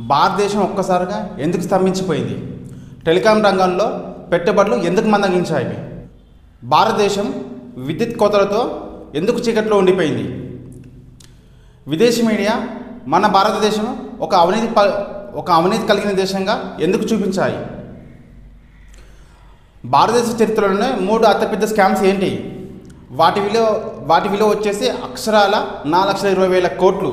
భారతదేశం ఒక్కసారిగా ఎందుకు స్తంభించిపోయింది? టెలికాం రంగంలో పెట్టుబడులు ఎందుకు మందగించాయి? భారతదేశం విద్యుత్ కోతలతో ఎందుకు చీకట్లో ఉండిపోయింది? విదేశీ మీడియా మన భారతదేశం ఒక అవినీతి కలిగిన దేశంగా ఎందుకు చూపించాయి? భారతదేశ చరిత్రలోనే 3 అతిపెద్ద స్కామ్స్ ఏంటి? వాటి విలువ వచ్చేసి అక్షరాల 4,20,000 కోట్లు.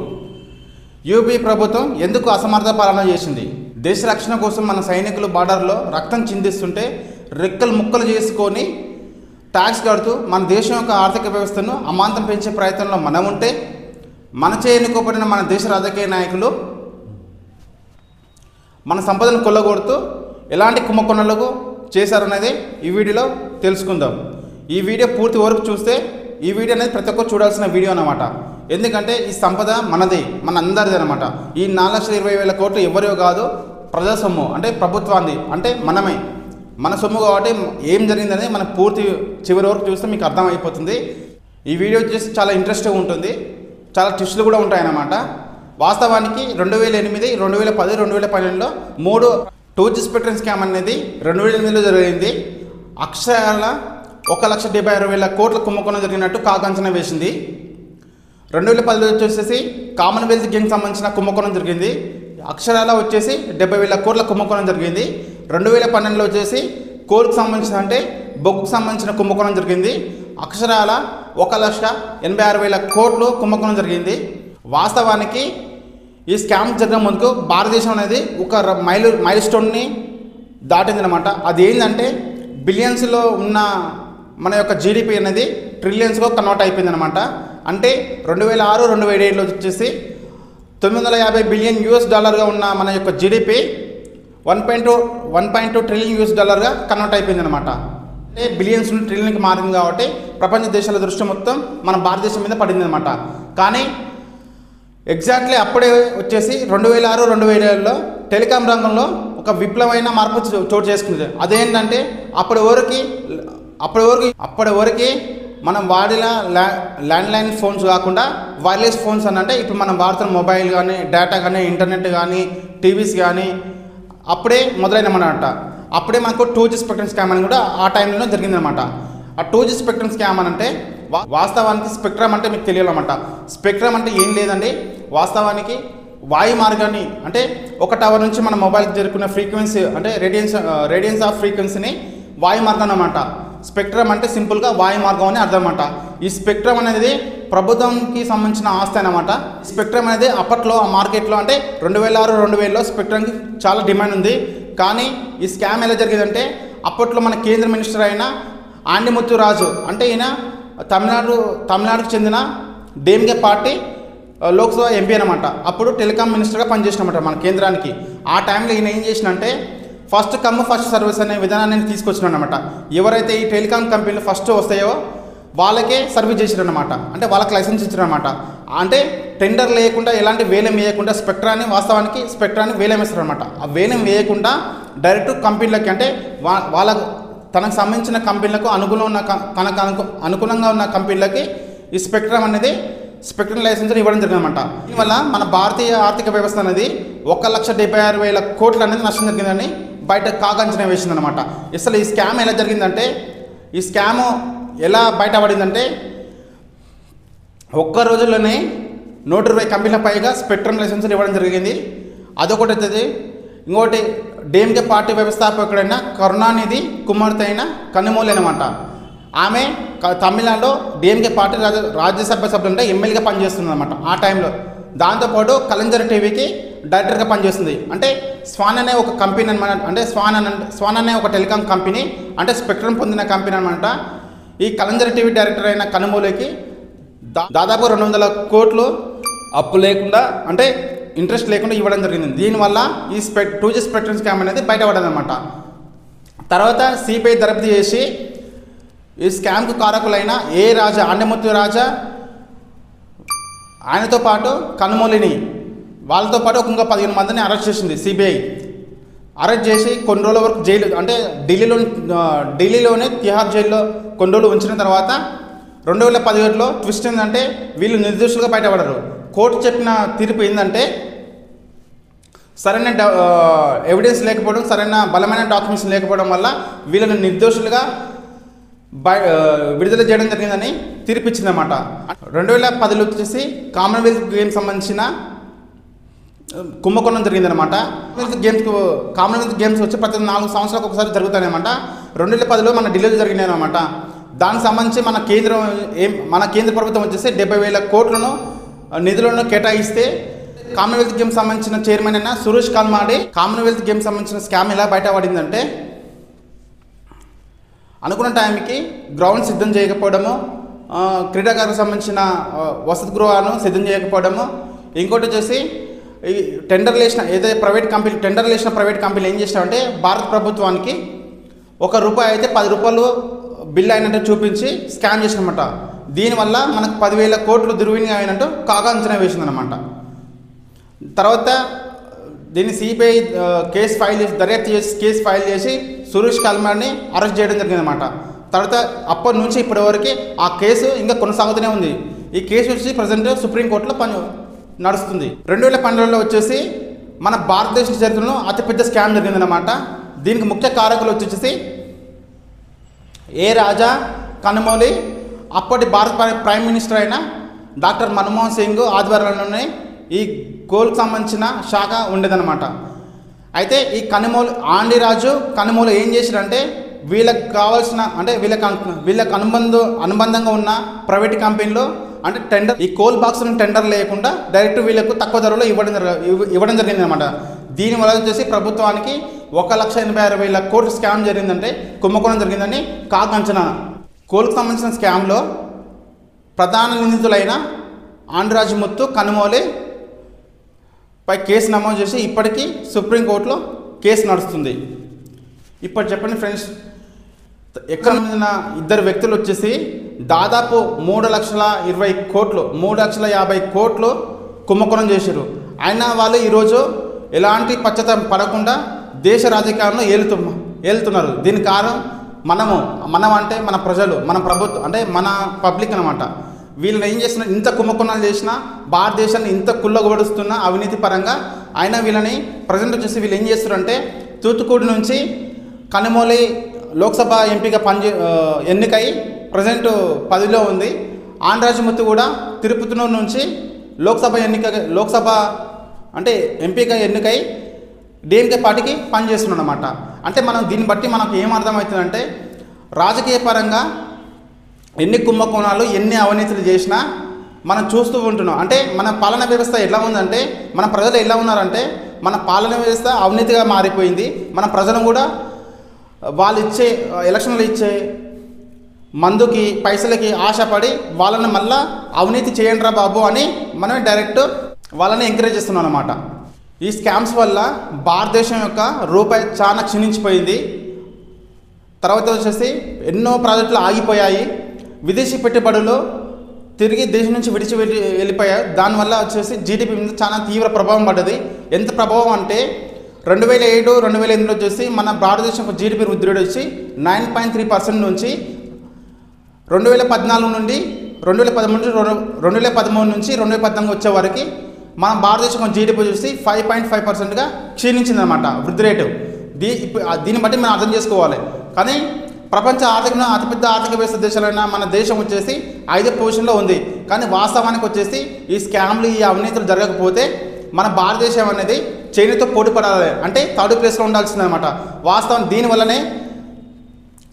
యూపీ ప్రభుత్వం ఎందుకు అసమర్థ పాలన చేసింది? దేశ రక్షణ కోసం మన సైనికులు బార్డర్లో రక్తం చిందిస్తుంటే రెక్కలు ముక్కలు చేసుకొని ట్యాక్స్ కడుతూ మన దేశం యొక్క ఆర్థిక వ్యవస్థను అమాంతం పెంచే ప్రయత్నంలో మనం ఉంటే మన ఎన్నుకోబడిన మన దేశ రాజకీయ నాయకులు మన సంపదను కొల్లగొడుతూ ఎలాంటి కుంభకోణాలకు చేశారనేది ఈ వీడియోలో తెలుసుకుందాం. ఈ వీడియో పూర్తి వరకు చూస్తే ఈ వీడియో అనేది ప్రతి ఒక్కరు చూడాల్సిన వీడియో అన్నమాట. ఎందుకంటే ఈ సంపద మనది, మన అందరిది అనమాట. ఈ 4,20,000 కోట్లు ఎవరో కాదు, ప్రజా సొమ్ము, అంటే ప్రభుత్వాన్ని, అంటే మనమే, మన సొమ్ము కాబట్టి ఏం జరిగిందనేది మనం పూర్తి చివరి వరకు చూస్తే మీకు అర్థమైపోతుంది. ఈ వీడియో వచ్చేసి చాలా ఇంట్రెస్ట్గా ఉంటుంది, చాలా ట్విస్టులు కూడా ఉంటాయన్నమాట. వాస్తవానికి 2008, 2010, 2012లో 3 2G స్పెక్ట్రమ్ స్కామ్ అనేది 2008లో జరిగింది. అక్షరాల 1,76,000 కోట్ల కుంభకోణం జరిగినట్టు కాకంచనా వేసింది. 2010లో వచ్చేసి కామన్వెల్త్ గేమ్కి సంబంధించిన కుంభకోణం జరిగింది. అక్షరాల వచ్చేసి 70,000 కోట్ల కుంభకోణం జరిగింది. 2012లో వచ్చేసి కోల్కి సంబంధించిన, అంటే బొగ్గుకు సంబంధించిన కుంభకోణం జరిగింది. అక్షరాల 1,86,000 కోట్లు కుంభకోణం జరిగింది. వాస్తవానికి ఈ స్కామ్ జరిగిన ముందుకు భారతదేశం అనేది ఒక మైల్ స్టోన్ని దాటిందనమాట. అది ఏంటంటే బిలియన్స్లో ఉన్న మన యొక్క జీడిపి అనేది ట్రిలియన్స్గా కన్వర్ట్ అయిపోయిందనమాట. అంటే 2006, 2007లో వచ్చేసి $950 బిలియన్ ఉన్న మన యొక్క జీడిపి 1.2 ట్రిలియన్ కన్వర్ట్ అయిపోయిందనమాట. అంటే బిలియన్స్ నుండి ట్రిలియన్కి మారింది కాబట్టి ప్రపంచ దేశాల దృష్టి మొత్తం మన భారతదేశం మీద పడింది అనమాట. కానీ ఎగ్జాక్ట్లీ అప్పుడే వచ్చేసి 2006, 2007లో టెలికాం రంగంలో ఒక విప్లవమైన మార్పు చోటు చేసుకుంది. అదేంటంటే అప్పటి వరకు మనం వాడిన ల్యాండ్లైన్ ఫోన్స్ కాకుండా వైర్లెస్ ఫోన్స్ అని, అంటే ఇప్పుడు మనం వాడుతున్న మొబైల్ కానీ, డేటా కానీ, ఇంటర్నెట్ కానీ, టీవీస్ కానీ అప్పుడే మొదలైనమాట. అప్పుడే మనకు 2G స్పెక్ట్రమ్ స్కామ్ అని కూడా ఆ టైంలో జరిగిందనమాట. ఆ 2G స్పెక్ట్రమ్ స్కామ్ అని అంటే వాస్తవానికి స్పెక్ట్రమ్ అంటే మీకు తెలియాలన్నమాట. స్పెక్ట్రమ్ అంటే ఏం లేదండి, వాస్తవానికి వాయు మార్గాన్ని, అంటే ఒక టవర్ నుంచి మన మొబైల్కి జరుగుతున్న ఫ్రీక్వెన్సీ, అంటే రేడియన్స్ ఆఫ్ ఫ్రీక్వెన్సీని వాయు మార్గం అన్నమాట. స్పెక్ట్రమ్ అంటే సింపుల్గా వాయు మార్గం అని అర్థం అన్నమాట. ఈ స్పెక్ట్రమ్ అనేది ప్రభుత్వంకి సంబంధించిన ఆస్తి అన్నమాట. స్పెక్ట్రమ్ అనేది అప్పట్లో ఆ మార్కెట్లో, అంటే 2006, 2007లో స్పెక్ట్రమ్కి చాలా డిమాండ్ ఉంది. కానీ ఈ స్కామ్ ఎలా జరిగేదంటే అప్పట్లో మన కేంద్ర మినిస్టర్ అయిన ఆండిముత్తు రాజు, అంటే ఈయన తమిళనాడుకు చెందిన డీఎంకే పార్టీ లోక్సభ ఎంపీ అనమాట. అప్పుడు టెలికాం మినిస్టర్గా పనిచేసినమాట మన కేంద్రానికి. ఆ టైంలో ఈయన ఏం చేసినంటే ఫస్ట్ కమ్ ఫస్ట్ సర్వీస్ అనే విధానాన్ని తీసుకొచ్చినాడు అనమాట. ఎవరైతే ఈ టెలికాం కంపెనీలు ఫస్ట్ వస్తాయో వాళ్ళకే సర్వీస్ చేసారనమాట. అంటే వాళ్ళకి లైసెన్స్ ఇచ్చారనమాట. అంటే టెండర్ లేకుండా, ఎలాంటి వేలం వేయకుండా వాస్తవానికి స్పెక్ట్రాన్ని వేలం వేస్తారనమాట. ఆ వేలం వేయకుండా డైరెక్ట్ కంపెనీలకి, అంటే తనకు సంబంధించిన కంపెనీలకు అనుకూలంగా ఉన్న కంపెనీలకి ఈ స్పెక్ట్రమ్ లైసెన్స్ ఇవ్వడం జరిగిందనమాట. దీనివల్ల మన భారతీయ ఆర్థిక వ్యవస్థ అనేది 1,76,000 కోట్లు అనేది నష్టం జరిగిందని బయట కాకంచనా వేసిందనమాట. అసలు ఈ స్కామ్ ఎలా జరిగిందంటే, ఈ స్కామ్ ఎలా బయటపడిందంటే ఒక్క రోజుల్లోనే 120 కంపెనీల పైగా స్పెక్ట్రమ్ లైసెన్సులు ఇవ్వడం జరిగింది. అదొకటి అవుతుంది. ఇంకోటి డీఎంకే పార్టీ వ్యవస్థాపకుడైన కరుణానిధి కుమార్తె అయిన కన్నుమూలి అనమాట. ఆమె తమిళనాడులో డీఎంకే పార్టీ రాజ్యసభ సభ్యులు, అంటే ఎమ్మెల్యేగా పనిచేస్తుంది అనమాట ఆ టైంలో. దాంతోపాటు కలంజర్ టీవీకి డైరెక్టర్గా పనిచేస్తుంది. అంటే స్వాన్ అనే ఒక కంపెనీ అనమాట. అంటే స్వాన్ అనే ఒక టెలికాం కంపెనీ, అంటే స్పెక్ట్రమ్ పొందిన కంపెనీ అనమాట. ఈ కలంజర్ టీవీ డైరెక్టర్ అయిన కనుమూలికి దాదాపు 200 కోట్లు అప్పు లేకుండా, అంటే ఇంట్రెస్ట్ లేకుండా ఇవ్వడం జరిగింది. దీనివల్ల ఈ 2G స్పెక్ట్రమ్ స్కామ్ అనేది బయటపడదన్నమాట. తర్వాత సిబిఐ దర్యాప్తు చేసి ఈ స్కామ్కు కారకులైన ఆండిముత్తు రాజా, ఆయనతో పాటు కనుమూలిని, వాళ్ళతో పాటు ఇంకో 15 మందిని అరెస్ట్ చేసింది సిబిఐ. అరెస్ట్ చేసి కొన్ని రోజుల వరకు జైలు, అంటే ఢిల్లీలోనే తిహార్ జైల్లో కొన్ని రోజులు ఉంచిన తర్వాత 2017లో ట్విస్ట్ ఏంటంటే వీళ్ళు నిర్దోషులుగా బయటపడరు. కోర్టు చెప్పిన తీర్పు ఏంటంటే సరైన ఎవిడెన్స్ లేకపోవడం, సరైన బలమైన డాక్యుమెంట్స్ లేకపోవడం వల్ల వీళ్ళని నిర్దోషులుగా విడుదల చేయడం జరిగిందని తీర్పిచ్చిందన్నమాట. 2010లో వచ్చేసి కామన్వెల్త్ గేమ్స్ సంబంధించిన కుంభకోణం జరిగిందనమాట. కామన్వెల్త్ గేమ్స్ వచ్చి ప్రతి 4 సంవత్సరాలకు ఒకసారి జరుగుతాయన్నమాట. 2010లో మన ఢిల్లీలో జరిగినాయి అనమాట. దానికి సంబంధించి మన కేంద్ర ప్రభుత్వం వచ్చేసి 70,000 కోట్లను నిధులను కేటాయిస్తే కామన్వెల్త్ గేమ్స్ సంబంధించిన చైర్మన్ అయిన సురేష్ కల్మాడి కామన్వెల్త్ గేమ్స్ సంబంధించిన స్కామ్ ఎలా బయటపడిందంటే, అనుకున్న టైంకి గ్రౌండ్ సిద్ధం చేయకపోవడము, క్రీడాకారులకు సంబంధించిన వసతి గృహాలను సిద్ధం చేయకపోవడము, ఇంకోటి వచ్చేసి ఈ టెండర్లు వేసిన ఏదైతే ప్రైవేట్ కంపెనీలు ఏం చేసినామంటే భారత ప్రభుత్వానికి ₹1 అయితే ₹10 బిల్ అయినట్టు చూపించి స్కామ్ చేసినమాట. దీనివల్ల మనకు 10,000 కోట్లు దుర్వినియోగం అయినట్టు కాగా అంచనా వేసిందనమాట. తర్వాత దీన్ని సిబిఐ కేసు ఫైల్ చేసి సురేష్ కల్మాడిని అరెస్ట్ చేయడం జరిగిందన్నమాట. తర్వాత అప్పటి నుంచి ఇప్పటివరకు ఆ కేసు ఇంకా కొనసాగుతూనే ఉంది. ఈ కేసు వచ్చి ప్రజెంట్ సుప్రీంకోర్టులో నడుస్తుంది. 2012లో వచ్చేసి మన భారతదేశ చరిత్రలో అతిపెద్ద స్కామ్ జరిగిందన్నమాట. దీనికి ముఖ్య కారకులు వచ్చేసి రాజా కనుమోలి, అప్పటి భారత ప్రైమ్ మినిస్టర్ అయిన డాక్టర్ మన్మోహన్ సింగ్ ఆధ్వర్యంలోనే ఈ గోల్కి సంబంధించిన శాఖ ఉండేదన్నమాట. అయితే ఈ ఆండిరాజు కనుమోలు ఏం చేశారంటే వీళ్ళకి కావాల్సిన అంటే వీళ్ళకి అనుబంధంగా ఉన్న ప్రైవేట్ కంపెనీలో అంటే టెండర్ ఈ కోల్ బాక్స్ను టెండర్ లేకుండా డైరెక్ట్ వీళ్ళకు తక్కువ ధరలో ఇవ్వడం జరిగింది అనమాట. దీనివల్ల వచ్చేసి ప్రభుత్వానికి 1,86,000 కోట్ల స్కామ్ జరిగిందంటే కుంభకోణం జరిగిందని కాక అంచనా. కోల్కి సంబంధించిన స్కామ్లో ప్రధాన నిందితులైన ఆండిరాజు ముత్తు, కనుమోలి పై కేసు నమోదు చేసి ఇప్పటికీ సుప్రీంకోర్టులో కేసు నడుస్తుంది. ఇప్పుడు చెప్పండి ఫ్రెండ్స్, ఎక్కడ మీద ఇద్దరు వ్యక్తులు వచ్చేసి దాదాపు 3,20,000 కోట్లు 3,50,000 కోట్లు కుంభకోణం చేశారు. అయినా వాళ్ళు ఈరోజు ఎలాంటి పశ్చాత్తాపం పడకుండా దేశ రాజకీయాలను ఏలుతున్నారు. దీనికి కారణం మనం అంటే మన ప్రజలు, మన ప్రభుత్వం అంటే మన పబ్లిక్ అనమాట. వీళ్ళని ఏం చేస్తున్నా, ఇంత కుంభకోణాలు చేసినా భారతదేశాన్ని ఇంత కుల్లగొడుస్తున్న అవినీతి పరంగా అయినా వీళ్ళని ప్రజెంట్ వచ్చేసి వీళ్ళు ఏం చేస్తున్నారంటే తూత్తుకుడి నుంచి కనుమోలి లోక్సభ ఎంపీగా ఎన్నికై ప్రజెంట్ 10లో ఉంది. ఆండ్రాజముత్తు కూడా తిరుపతినూరు నుంచి లోక్సభ అంటే ఎంపీగా ఎన్నికై డిఎంకే పార్టీకి పనిచేస్తున్నాడు అనమాట. అంటే మనం దీన్ని బట్టి మనకు ఏం అర్థమవుతుందంటే రాజకీయ పరంగా ఎన్ని కుంభకోణాలు ఎన్ని అవినీతులు చేసినా మనం చూస్తూ ఉంటున్నాం. అంటే మన పాలన వ్యవస్థ ఎలా ఉందంటే, మన ప్రజలు ఎలా ఉన్నారంటే మన పాలన వ్యవస్థ అవినీతిగా మారిపోయింది. మన ప్రజలు కూడా వాళ్ళు ఇచ్చే ఎలక్షన్లు ఇచ్చే మందుకి పైసలకి ఆశపడి వాళ్ళని మళ్ళా అవినీతి చేయండి రా బాబు అని మనం డైరెక్ట్ వాళ్ళని ఎంకరేజ్ చేస్తున్నాం అన్నమాట. ఈ స్కామ్స్ వల్ల భారతదేశం యొక్క రూపాయి చాలా క్షీణించిపోయింది. తర్వాత వచ్చేసి ఎన్నో ప్రాజెక్టులు ఆగిపోయాయి. విదేశీ పెట్టుబడులు తిరిగి దేశం నుంచి వెళ్ళిపోయాయి. దానివల్ల వచ్చేసి జీడిపి మీద చాలా తీవ్ర ప్రభావం పడ్డది. ఎంత ప్రభావం అంటే 2007, 2008 వచ్చేసి మన భారతదేశం జీడిపి వృద్ధి రేటు వచ్చి 9.3% నుంచి 2014 నుండి 2013 నుంచి 2014 వచ్చే వరకు మన భారతదేశం జీడిపి వచ్చేసి 5.5%గా క్షీణించిందన్నమాట వృద్ధి రేటు. దీన్ని బట్టి మనం అర్థం చేసుకోవాలి. కానీ ప్రపంచ ఆర్థికంలో అతిపెద్ద ఆర్థిక వ్యవస్థ దేశాలైన మన దేశం వచ్చేసి 5వ పొజిషన్లో ఉంది. కానీ వాస్తవానికి వచ్చేసి ఈ స్కామ్లు ఈ అవినీతులు జరగకపోతే మన భారతదేశం అనేది చైనాతో పోటీ పడాలి, అంటే 3rd ప్లేస్లో ఉండాల్సిందనమాట. వాస్తవం దీనివల్లనే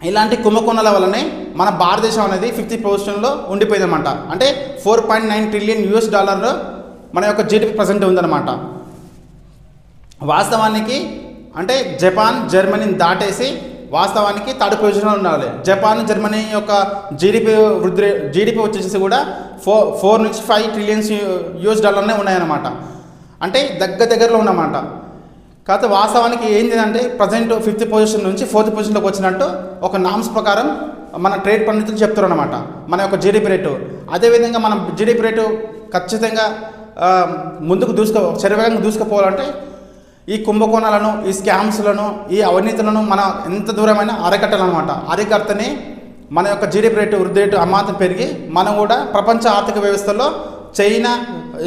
ఇలాంటి కుంభకోణాల వల్లనే మన భారతదేశం అనేది 5th పొజిషన్లో ఉండిపోయిందన్నమాట. అంటే $4.9 ట్రిలియన్ మన యొక్క జీడిపి ప్రజెంట్ ఉందన్నమాట. వాస్తవానికి అంటే జపాన్, జర్మనీని దాటేసి వాస్తవానికి 3rd పొజిషన్లో ఉండాలి. జపాన్, జర్మనీ యొక్క జీడిపి వచ్చేసి కూడా 4 నుంచి 5 ట్రిలియన్స్ ఉన్నాయన్నమాట. అంటే దగ్గరలో ఉన్నమాట. కాకపోతే వాస్తవానికి ఏంటి అంటే ప్రజెంట్ 5th పొజిషన్ నుంచి 4th పొజిషన్లోకి వచ్చినట్టు ఒక నామ్స్ ప్రకారం మన ట్రేడ్ పండితులు చెప్తారు అన్నమాట మన యొక్క జీడిపి రేటు. అదేవిధంగా మనం జీడిపి రేటు ఖచ్చితంగా ముందుకు శరవేగంగా దూసుకుపోవాలంటే ఈ కుంభకోణాలను, ఈ స్కామ్స్లను, ఈ అవినీతులను మనం ఎంత దూరమైనా అరికట్టాలన్నమాట. అరికడితేనే మన యొక్క జీడిపి రేటు వృద్ధి రేటు అమాంతం పెరిగి మనం కూడా ప్రపంచ ఆర్థిక వ్యవస్థలో చైనా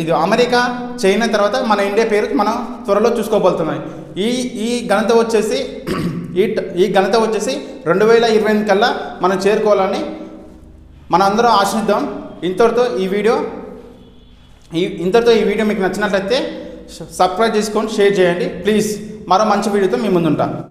ఇది అమెరికా, చైనా తర్వాత మన ఇండియా పేరు మనం త్వరలో చూసుకోబోతున్నాయి. ఈ ఘనత వచ్చేసి ఈ ఘనత వచ్చేసి 2028 కల్లా మనం చేరుకోవాలని మనం అందరం ఆశిద్దాం. ఇంతటితో ఈ వీడియో మీకు నచ్చినట్లయితే సబ్స్క్రైబ్ చేసుకొని షేర్ చేయండి ప్లీజ్. మరో మంచి వీడియోతో మీ ముందుంటా.